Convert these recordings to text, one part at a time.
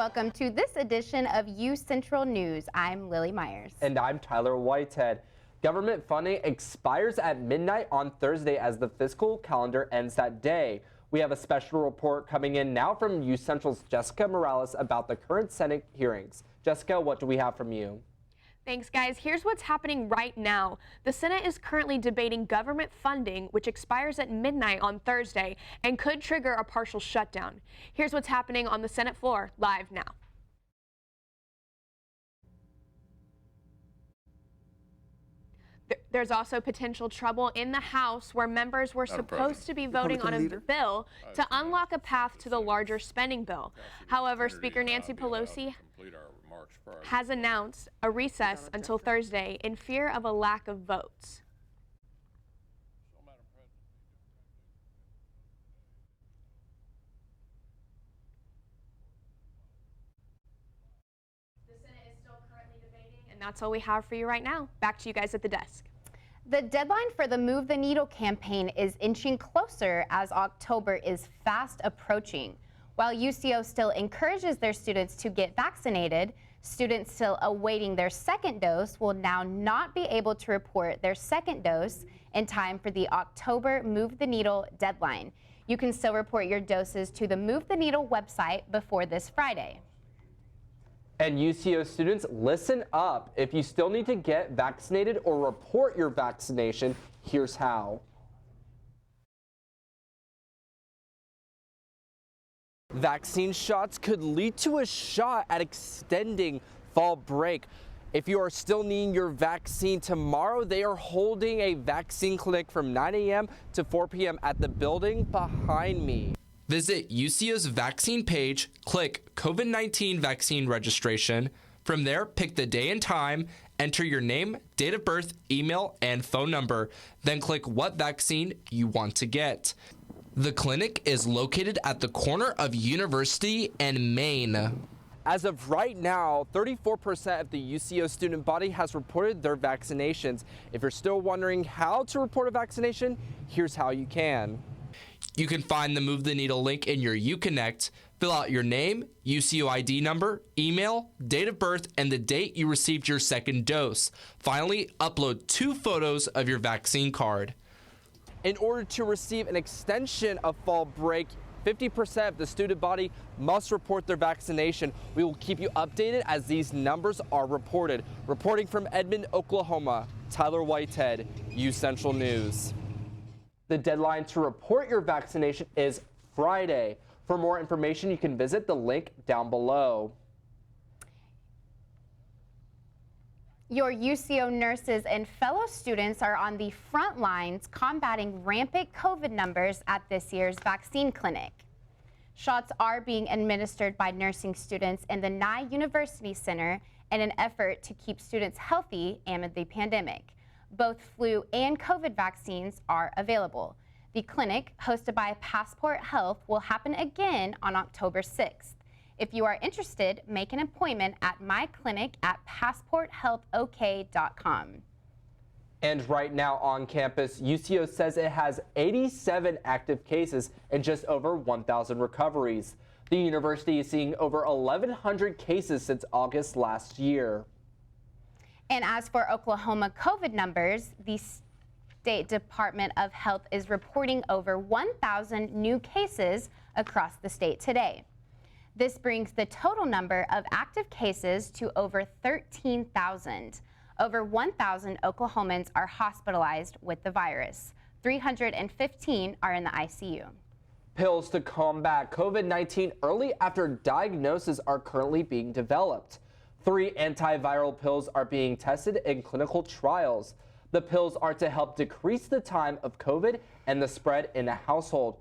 Welcome to this edition of UCentral News. I'm Lily Myers. And I'm Tyler Whitehead. Government funding expires at midnight on Thursday as the fiscal calendar ends that day. We have a special report coming in now from UCentral's Jessica Morales about the current Senate hearings. Jessica, what do we have from you? Thanks, guys. Here's what's happening right now. The Senate is currently debating government funding, which expires at midnight on Thursday and could trigger a partial shutdown. Here's what's happening on the Senate floor live now. There's also potential trouble in the House where members were supposed to be voting on a bill to unlock a path to the larger spending bill. However, Speaker Nancy Pelosi has announced a recess until Thursday in fear of a lack of votes. The Senate is still currently debating, and that's all we have for you right now. Back to you guys at the desk. The deadline for the Move the Needle campaign is inching closer as October is fast approaching. While UCO still encourages their students to get vaccinated, students still awaiting their second dose will now not be able to report their second dose in time for the October Move the Needle deadline. You can still report your doses to the Move the Needle website before this Friday. And UCO students, listen up. If you still need to get vaccinated or report your vaccination, here's how. Vaccine shots could lead to a shot at extending fall break. If you are still needing your vaccine tomorrow, they are holding a vaccine clinic from 9 a.m. to 4 p.m. at the building behind me. Visit UCO's vaccine page, click COVID-19 vaccine registration. From there, pick the day and time, enter your name, date of birth, email, and phone number. Then click what vaccine you want to get. The clinic is located at the corner of University and Main. As of right now, 34% of the UCO student body has reported their vaccinations. If you're still wondering how to report a vaccination, here's how you can. You can find the Move the Needle link in your UConnect, fill out your name, UCO ID number, email, date of birth, and the date you received your second dose. Finally, upload 2 photos of your vaccine card. In order to receive an extension of fall break, 50% of the student body must report their vaccination. We will keep you updated as these numbers are reported. Reporting from Edmond, Oklahoma, Tyler Whitehead, UCentral News. The deadline to report your vaccination is Friday. For more information, you can visit the link down below. Your UCO nurses and fellow students are on the front lines combating rampant COVID numbers at this year's vaccine clinic. Shots are being administered by nursing students in the Nye University Center in an effort to keep students healthy amid the pandemic. Both flu and COVID vaccines are available. The clinic, hosted by Passport Health, will happen again on October 6th. If you are interested, make an appointment at my clinic at passporthealthok.com. And right now on campus, UCO says it has 87 active cases and just over 1,000 recoveries. The university is seeing over 1,100 cases since August last year. And as for Oklahoma COVID numbers, the State Department of Health is reporting over 1,000 new cases across the state today. This brings the total number of active cases to over 13,000. Over 1,000 Oklahomans are hospitalized with the virus. 315 are in the ICU. Pills to combat COVID-19 early after diagnosis are currently being developed. 3 antiviral pills are being tested in clinical trials. The pills are to help decrease the time of COVID and the spread in a household.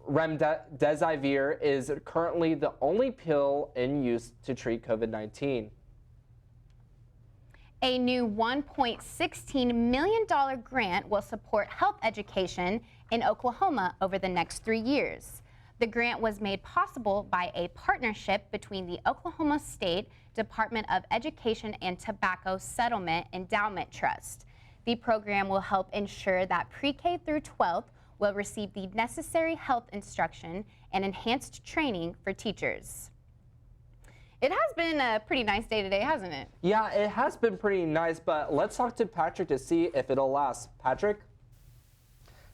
Remdesivir is currently the only pill in use to treat COVID-19. A new $1.16 million grant will support health education in Oklahoma over the next 3 years. The grant was made possible by a partnership between the Oklahoma State Department of Education and Tobacco Settlement Endowment Trust. The program will help ensure that pre-K through 12th will receive the necessary health instruction and enhanced training for teachers. It has been a pretty nice day today, hasn't it? Yeah, it has been pretty nice, but let's talk to Patrick to see if it'll last. Patrick?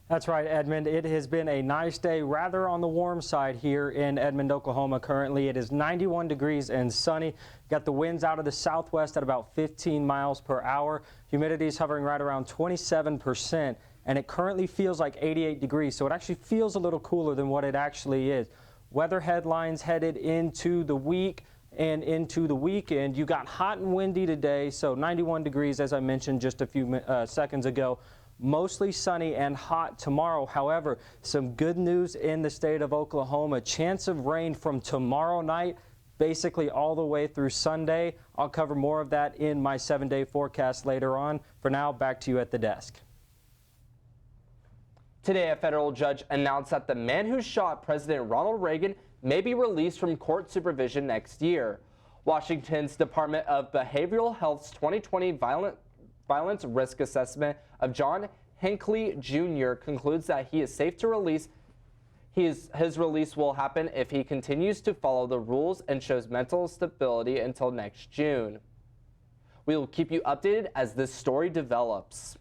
That's right, Edmond. It has been a nice day, rather on the warm side here in Edmond, Oklahoma. Currently, it is 91 degrees and sunny. Got the winds out of the southwest at about 15 miles per hour. Humidity is hovering right around 27%, and it currently feels like 88 degrees, so it actually feels a little cooler than what it actually is. Weather headlines headed into the week and into the weekend. You got hot and windy today, so 91 degrees, as I mentioned just a few seconds ago. Mostly sunny and hot tomorrow. However, some good news in the state of Oklahoma. Chance of rain from tomorrow night basically all the way through Sunday. I'll cover more of that in my 7-day forecast later on. For now, back to you at the desk. Today, a federal judge announced that the man who shot President Ronald Reagan may be released from court supervision next year. Washington's Department of Behavioral Health's 2020 Violence Risk Assessment of John Hinckley Jr. concludes that he is safe to release. His release will happen if he continues to follow the rules and shows mental stability until next June. We will keep you updated as this story develops.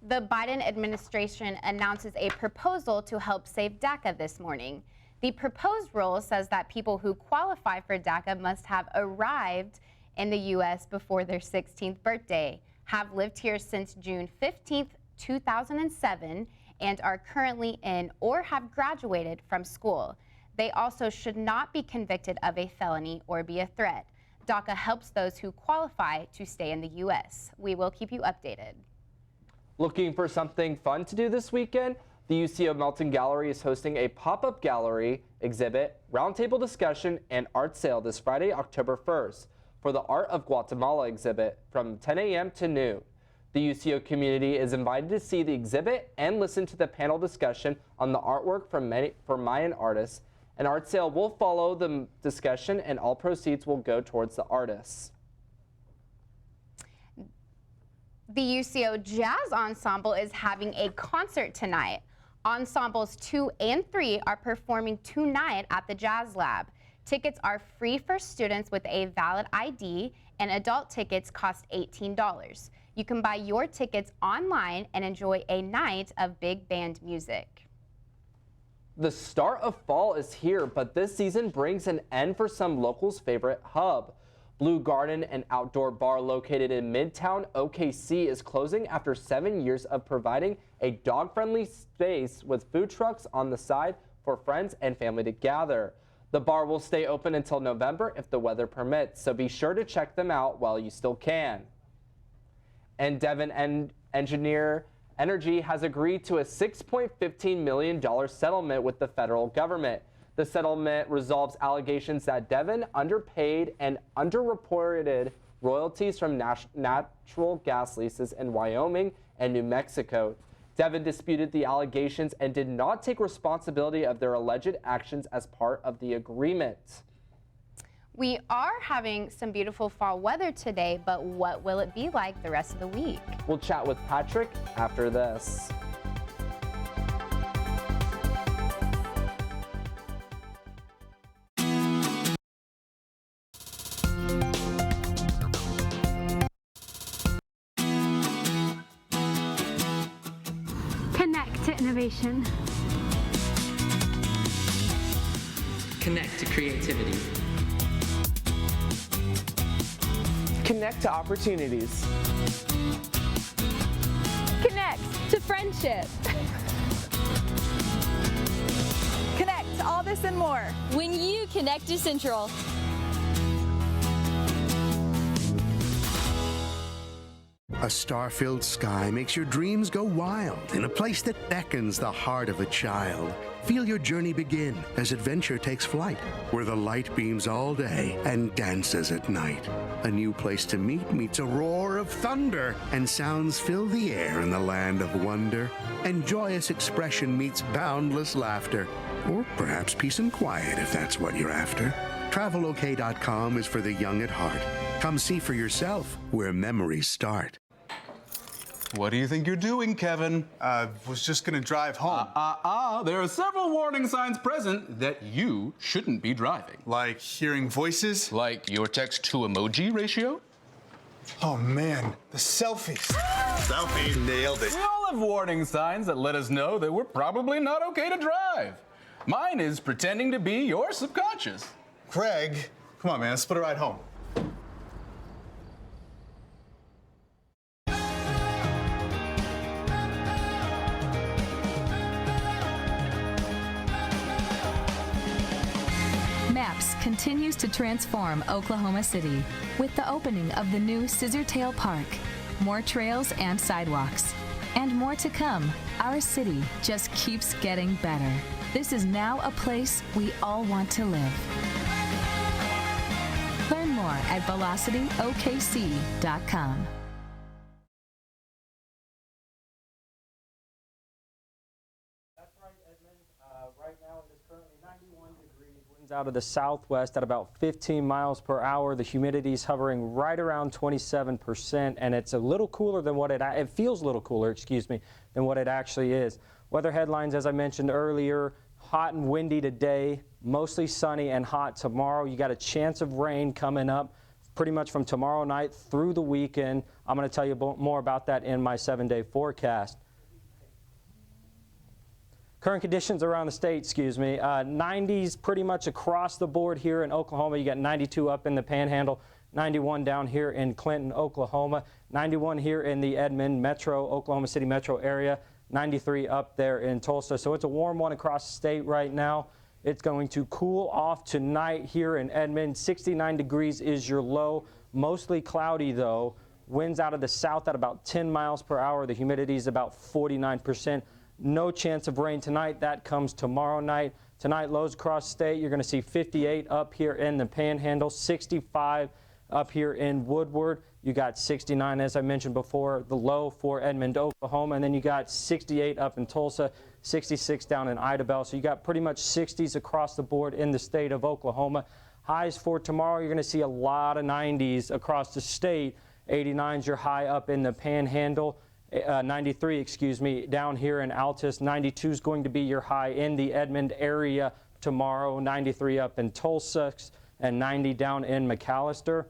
The Biden administration announces a proposal to help save DACA this morning. The proposed rule says that people who qualify for DACA must have arrived in the U.S. before their 16th birthday, have lived here since June 15th, 2007, and are currently in or have graduated from school. They also should not be convicted of a felony or be a threat. DACA helps those who qualify to stay in the U.S. We will keep you updated. Looking for something fun to do this weekend? The UCO Melton Gallery is hosting a pop-up gallery, exhibit, roundtable discussion, and art sale this Friday, October 1st. For the Art of Guatemala exhibit from 10 a.m. to noon. The UCO community is invited to see the exhibit and listen to the panel discussion on the artwork from Mayan artists. An art sale will follow the discussion, and all proceeds will go towards the artists. The UCO Jazz Ensemble is having a concert tonight. Ensembles 2 and 3 are performing tonight at the Jazz Lab. Tickets are free for students with a valid ID, and adult tickets cost $18. You can buy your tickets online and enjoy a night of big band music. The start of fall is here, but this season brings an end for some locals' favorite hub. Blue Garden, an outdoor bar located in Midtown OKC, is closing after 7 years of providing a dog-friendly space with food trucks on the side for friends and family to gather. The bar will stay open until November if the weather permits, so be sure to check them out while you still can. And Devon Energy has agreed to a $6.15 million settlement with the federal government. The settlement resolves allegations that Devon underpaid and underreported royalties from natural gas leases in Wyoming and New Mexico. Devon disputed the allegations and did not take responsibility of their alleged actions as part of the agreement. We are having some beautiful fall weather today, but what will it be like the rest of the week? We'll chat with Patrick after this. Connect to innovation. Connect to creativity. Connect to opportunities. Connect to friendship. Connect to all this and more when you connect to UCentral. A star-filled sky makes your dreams go wild in a place that beckons the heart of a child. Feel your journey begin as adventure takes flight, where the light beams all day and dances at night. A new place to meet meets a roar of thunder, and sounds fill the air in the land of wonder. And joyous expression meets boundless laughter, or perhaps peace and quiet if that's what you're after. TravelOK.com is for the young at heart. Come see for yourself where memories start. What do you think you're doing, Kevin? Was just gonna drive home. There are several warning signs present that you shouldn't be driving. Like hearing voices? Like your text-to-emoji ratio? Oh man, the selfies. Selfie. Nailed it. We all have warning signs that let us know that we're probably not okay to drive. Mine is pretending to be your subconscious. Craig, come on man, let's split a ride home. Maps continues to transform Oklahoma City with the opening of the new Scissortail Park, more trails and sidewalks, and more to come. Our city just keeps getting better. This is now a place we all want to live. Learn more at velocityokc.com. That's right, Edmond. Right now it is currently 91 degrees. Winds out of the southwest at about 15 miles per hour. The humidity is hovering right around 27%, and it's a little cooler than what it feels a little cooler, excuse me, than what it actually is. Weather headlines, as I mentioned earlier, hot and windy today, mostly sunny and hot tomorrow. You got a chance of rain coming up pretty much from tomorrow night through the weekend. I'm going to tell you more about that in my 7-day forecast. Current conditions around the state, 90s pretty much across the board here in Oklahoma. You got 92 up in the Panhandle, 91 down here in Clinton, Oklahoma, 91 here in the Edmond metro, Oklahoma City metro area, 93 up there in Tulsa. So it's a warm one across the state right now. It's going to cool off tonight here in Edmond. 69 degrees is your low. Mostly cloudy though. Winds out of the south at about 10 miles per hour. The humidity is about 49%. No chance of rain tonight. That comes tomorrow night. Tonight, lows across the state. You're going to see 58 up here in the Panhandle, 65 up here in Woodward. You got 69, as I mentioned before, the low for Edmond, Oklahoma. And then you got 68 up in Tulsa, 66 down in Idabel. So you got pretty much 60s across the board in the state of Oklahoma. Highs for tomorrow, you're going to see a lot of 90s across the state. 89's your high up in the Panhandle. 93, down here in Altus. 92 is going to be your high in the Edmond area tomorrow. 93 up in Tulsa and 90 down in McAllister.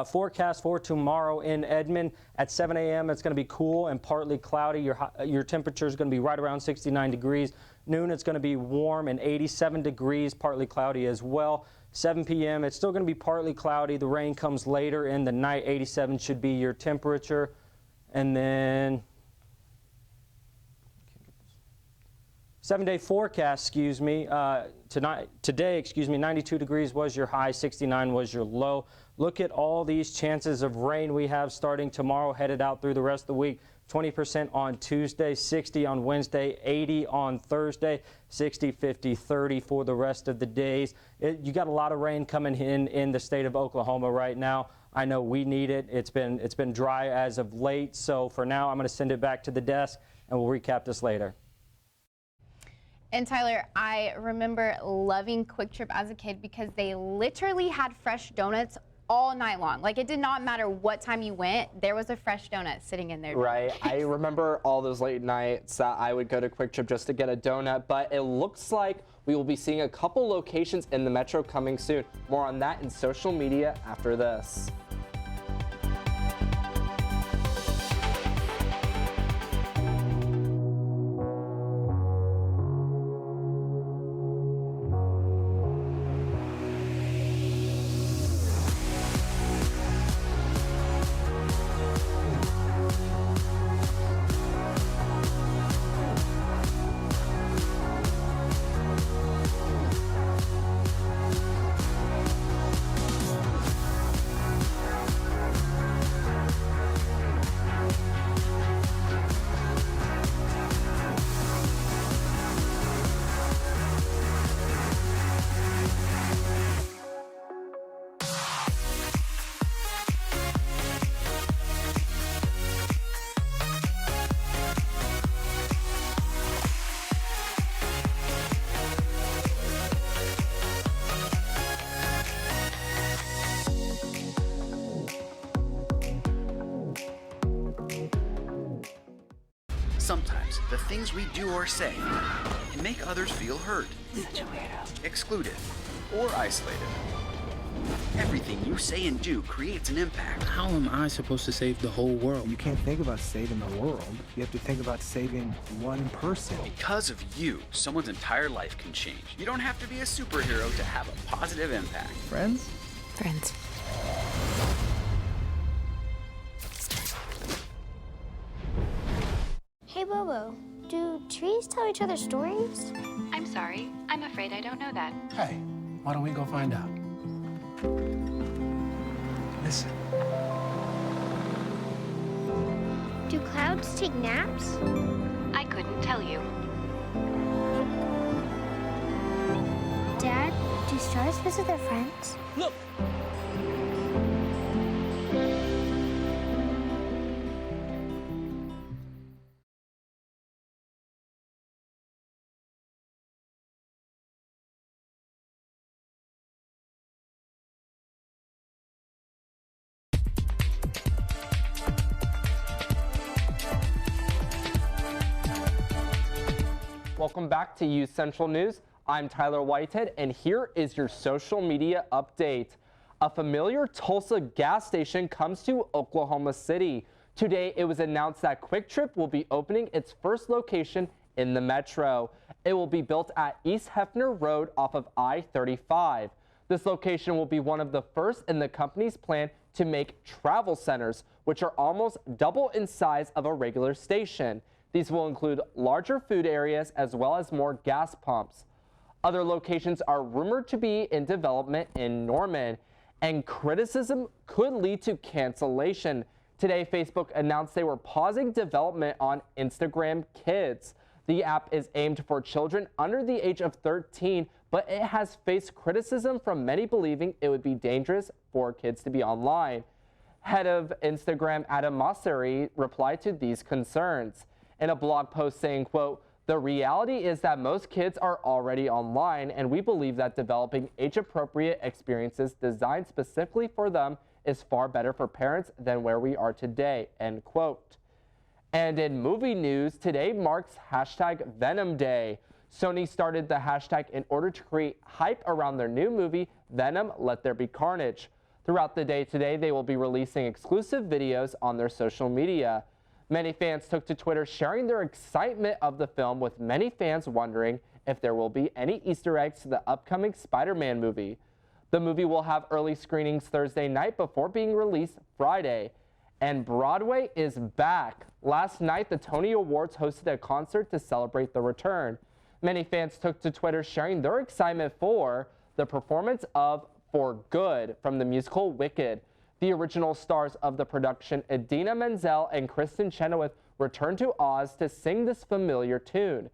Forecast for tomorrow in Edmond at 7 a.m. It's going to be cool and partly cloudy. Your temperature is going to be right around 69 degrees. Noon it's going to be warm and 87 degrees, partly cloudy as well. 7 p.m. it's still going to be partly cloudy. The rain comes later in the night. 87 should be your temperature. And then 7-day forecast, today, 92 degrees was your high, 69 was your low. Look at all these chances of rain we have starting tomorrow, headed out through the rest of the week. 20% on Tuesday, 60 on Wednesday, 80 on Thursday, 60, 50, 30 for the rest of the days. You got a lot of rain coming in the state of Oklahoma right now. I know we need it. It's been dry as of late. So for now, I'm going to send it back to the desk, and we'll recap this later. And Tyler, I remember loving Quick Trip as a kid because they literally had fresh donuts all night long. Like, it did not matter what time you went, there was a fresh donut sitting in there. Right. I remember all those late nights that I would go to Quick Trip just to get a donut, but it looks like we will be seeing a couple locations in the metro coming soon. More on that in social media after this. Sometimes the things we do or say can make others feel hurt, excluded, or isolated. Everything you say and do creates an impact. How am I supposed to save the whole world? You can't think about saving the world. You have to think about saving one person. Because of you, someone's entire life can change. You don't have to be a superhero to have a positive impact. Friends? Friends. Hey, Bobo, do trees tell each other stories? I'm sorry. I'm afraid I don't know that. Hey, why don't we go find out? Listen. Do clouds take naps? I couldn't tell you. Dad, do stars visit their friends? Look! Welcome back to UCentral News. I'm Tyler Whitehead, and here is your social media update. A familiar Tulsa gas station comes to Oklahoma City. Today, it was announced that Quick Trip will be opening its first location in the metro. It will be built at East Hefner Road off of I-35. This location will be one of the first in the company's plan to make travel centers, which are almost double in size of a regular station. These will include larger food areas as well as more gas pumps. Other locations are rumored to be in development in Norman, and criticism could lead to cancellation. Today, Facebook announced they were pausing development on Instagram Kids. The app is aimed for children under the age of 13, but it has faced criticism from many believing it would be dangerous for kids to be online. Head of Instagram Adam Mosseri replied to these concerns in a blog post saying, quote, "The reality is that most kids are already online, and we believe that developing age-appropriate experiences designed specifically for them is far better for parents than where we are today," end quote. And in movie news, today marks #Venom Day. Sony started the hashtag in order to create hype around their new movie, Venom: Let There Be Carnage. Throughout the day today, they will be releasing exclusive videos on their social media. Many fans took to Twitter sharing their excitement of the film, with many fans wondering if there will be any Easter eggs to the upcoming Spider-Man movie. The movie will have early screenings Thursday night before being released Friday. And Broadway is back. Last night, the Tony Awards hosted a concert to celebrate the return. Many fans took to Twitter sharing their excitement for the performance of For Good from the musical Wicked. The original stars of the production, Idina Menzel and Kristen Chenoweth, returned to Oz to sing this familiar tune.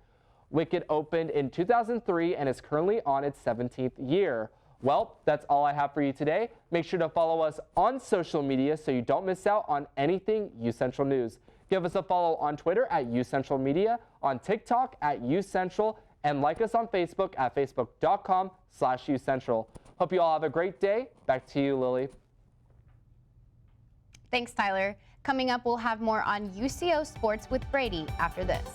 Wicked opened in 2003 and is currently on its 17th year. Well, that's all I have for you today. Make sure to follow us on social media so you don't miss out on anything UCentral News. Give us a follow on Twitter at UCentral Media, on TikTok at UCentral, and like us on Facebook at facebook.com/UCentral. Hope you all have a great day. Back to you, Lily. Thanks, Tyler. Coming up, we'll have more on UCO Sports with Brady after this.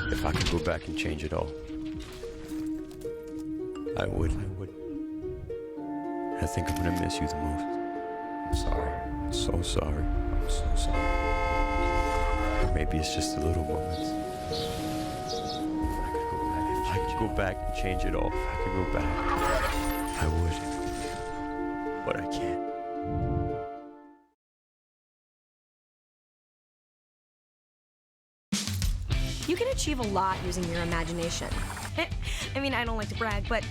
If I could go back and change it all, I would. I think I'm gonna miss you the most. I'm sorry. I'm so sorry. I'm so sorry. Maybe it's just the little moments. If I could go back and change it all, if I could go back, I would. But I can't. You can achieve a lot using your imagination. I mean, I don't like to brag, but...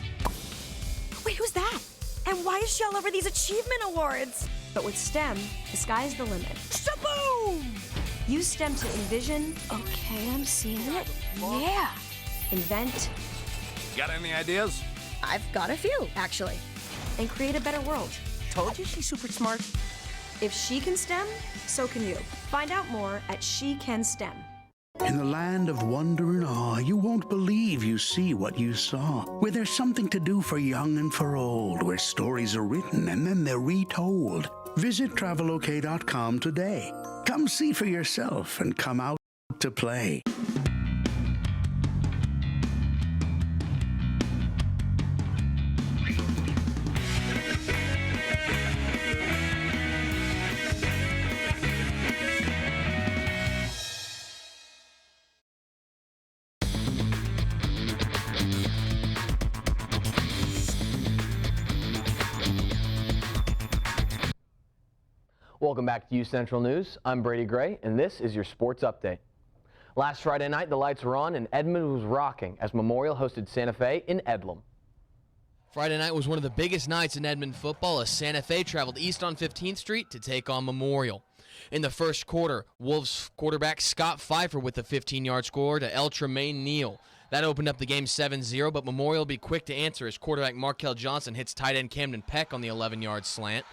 Wait, who's that? And why is she all over these achievement awards? But with STEM, the sky's the limit. Shaboom! Use STEM to envision... Okay, I'm seeing it. Yeah. Invent... Got any ideas? I've got a few, actually. And create a better world. Told you she's super smart. If she can STEM, so can you. Find out more at She Can STEM. In the land of wonder and awe, you won't believe you see what you saw. Where there's something to do for young and for old, where stories are written and then they're retold. Visit travelok.com today. Come see for yourself and come out to play. Welcome back to UCentral News. I'm Brady Gray, and this is your sports update. Last Friday night, the lights were on and Edmond was rocking as Memorial hosted Santa Fe in Edlem. Friday night was one of the biggest nights in Edmond football as Santa Fe traveled east on 15th Street to take on Memorial. In the first quarter, Wolves quarterback Scott Pfeiffer with a 15-yard score to El Tremaine Neal. That opened up the game 7-0, but Memorial will be quick to answer as quarterback Markel Johnson hits tight end Camden Peck on the 11-yard slant.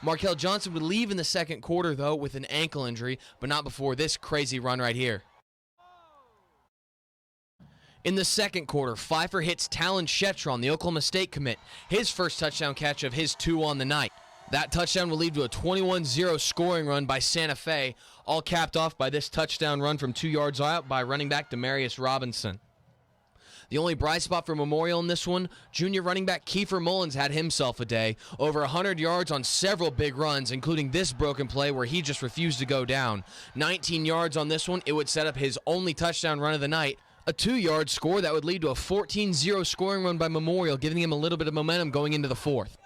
Markel Johnson would leave in the second quarter, though, with an ankle injury, but not before this crazy run right here. In the second quarter, Pfeiffer hits Talon Shetron, the Oklahoma State commit, his first touchdown catch of his 2 on the night. That touchdown will lead to a 21-0 scoring run by Santa Fe, all capped off by this touchdown run from 2 yards out by running back Demarius Robinson. The only bright spot for Memorial in this one, junior running back Kiefer Mullins had himself a day. Over 100 yards on several big runs, including this broken play where he just refused to go down. 19 yards on this one, it would set up his only touchdown run of the night. A 2-yard score that would lead to a 14-0 scoring run by Memorial, giving him a little bit of momentum going into the fourth.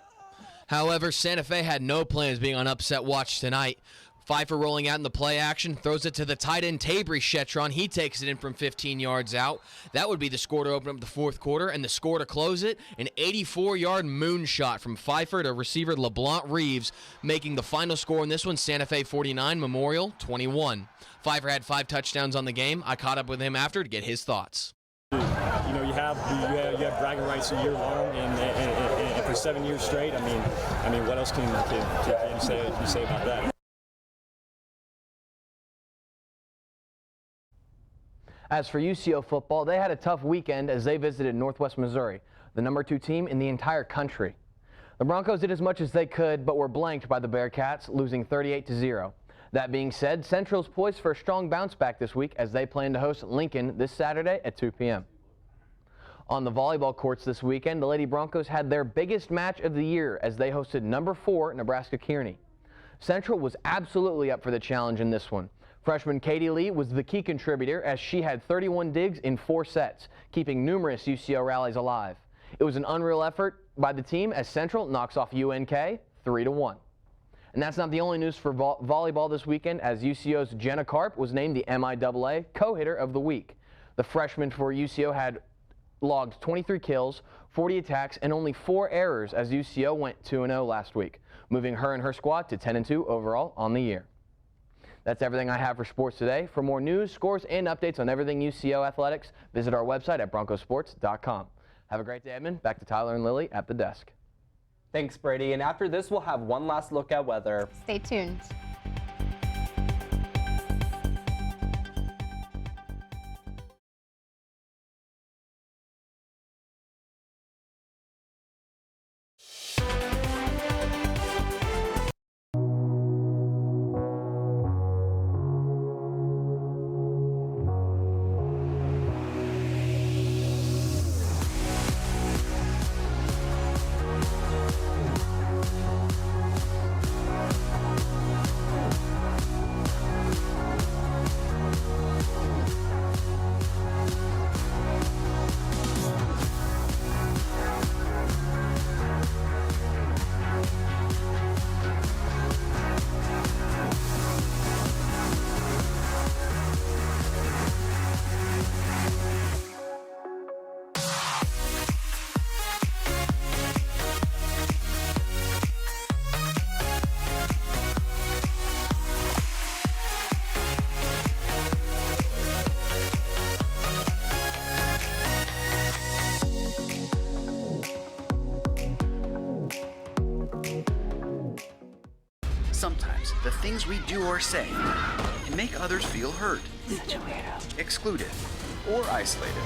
However, Santa Fe had no plans being on upset watch tonight. Pfeiffer rolling out in the play action, throws it to the tight end Tabry Shetron. He takes it in from 15 yards out. That would be the score to open up the fourth quarter, and the score to close it, an 84-yard moonshot from Pfeiffer to receiver LeBlanc Reeves, making the final score in this one, Santa Fe 49, Memorial 21. Pfeiffer had 5 touchdowns on the game. I caught up with him after to get his thoughts. You know, you have bragging rights a year long, and for 7 years straight. I mean, what else can you say about that? As for UCO football, they had a tough weekend as they visited Northwest Missouri, the number 2 team in the entire country. The Broncos did as much as they could, but were blanked by the Bearcats, losing 38-0. That being said, Central's poised for a strong bounce back this week as they plan to host Lincoln this Saturday at 2 p.m. On the volleyball courts this weekend, the Lady Broncos had their biggest match of the year as they hosted number 4 Nebraska Kearney. Central was absolutely up for the challenge in this one. Freshman Katie Lee was the key contributor as she had 31 digs in 4 sets, keeping numerous UCO rallies alive. It was an unreal effort by the team as Central knocks off UNK 3-1. And that's not the only news for volleyball this weekend as UCO's Jenna Karp was named the MIAA co-hitter of the week. The freshman for UCO had logged 23 kills, 40 attacks, and only 4 errors as UCO went 2-0 last week, moving her and her squad to 10-2 overall on the year. That's everything I have for sports today. For more news, scores, and updates on everything UCO athletics, visit our website at broncosports.com. Have a great day, Edmond. Back to Tyler and Lily at the desk. Thanks, Brady. And after this, we'll have one last look at weather. Stay tuned. Sometimes the things we do or say can make others feel hurt, excluded, or isolated.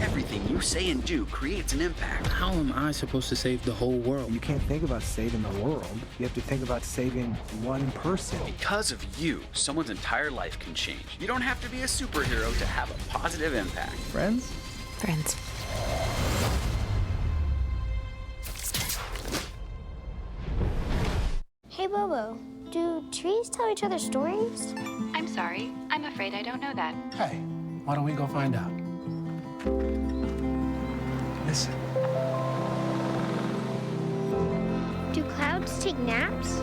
Everything you say and do creates an impact. How am I supposed to save the whole world? You can't think about saving the world. You have to think about saving one person. Because of you, someone's entire life can change. You don't have to be a superhero to have a positive impact. Friends? Friends. Hey, Bobo, do trees tell each other stories? I'm sorry. I'm afraid I don't know that. Hey, why don't we go find out? Listen. Do clouds take naps?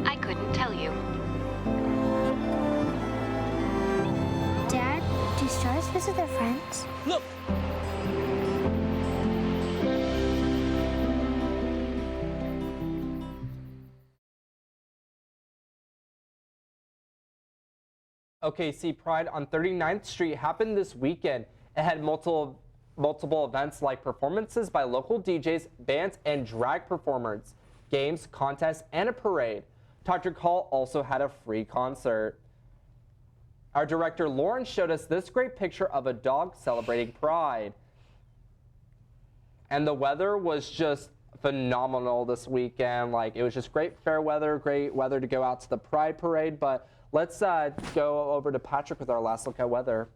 I couldn't tell you. Dad, do stars visit their friends? Look! OKC Pride on 39th Street happened this weekend. It had multiple events like performances by local DJs, bands, and drag performers, games, contests, and a parade. Dr. Hall also had a free concert. Our director Lauren showed us this great picture of a dog celebrating Pride. And the weather was just phenomenal this weekend. Like, it was just great fair weather, great weather to go out to the Pride Parade. But let's go over to Patrick with our last look at weather.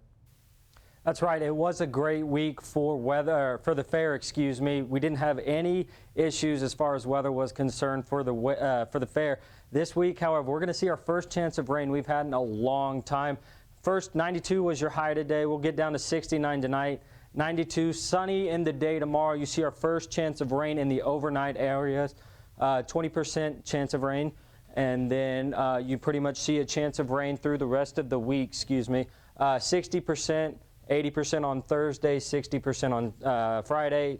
That's right. It was a great week for the fair. Excuse me. We didn't have any issues as far as weather was concerned for the fair. This week, however, we're going to see our first chance of rain we've had in a long time. First, 92 was your high today. We'll get down to 69 tonight. 92, sunny in the day tomorrow. You see our first chance of rain in the overnight areas. 20% chance of rain. And then you pretty much see a chance of rain through the rest of the week. Excuse me. 60%. 80% on Thursday, 60% on Friday.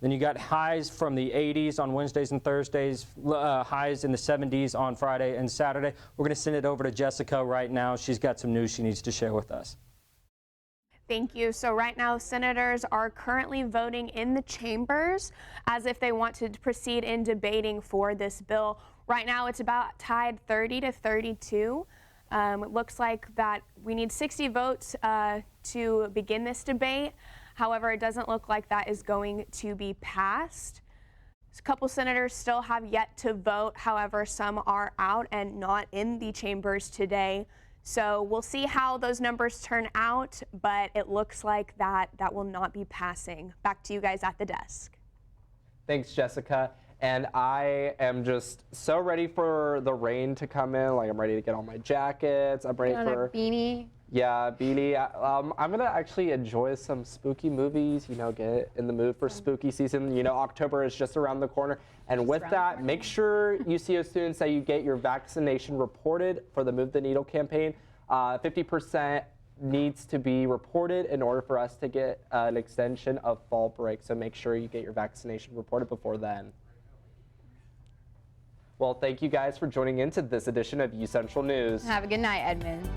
Then you got highs from the 80s on Wednesdays and Thursdays, highs in the 70s on Friday and Saturday. We're going to send it over to Jessica right now. She's got some news she needs to share with us. Thank you. So right now, senators are currently voting in the chambers as if they want to proceed in debating for this bill. Right now, it's about tied 30 to 32. It looks like that we need 60 votes to begin this debate. However, it doesn't look like that is going to be passed. A couple senators still have yet to vote. However, some are out and not in the chambers today. So we'll see how those numbers turn out, but it looks like that will not be passing. Back to you guys at the desk. Thanks, Jessica. And I am just so ready for the rain to come in. Like, I'm ready to get all my jackets. I'm ready for a beanie. Yeah, beanie. I'm gonna actually enjoy some spooky movies. You know, get in the mood for spooky season. You know, October is just around the corner. And with that, make sure UCO students that you get your vaccination reported for the Move the Needle campaign. 50% needs to be reported in order for us to get an extension of fall break. So make sure you get your vaccination reported before then. Well, thank you guys for joining into this edition of UCentral News. Have a good night, Edmond.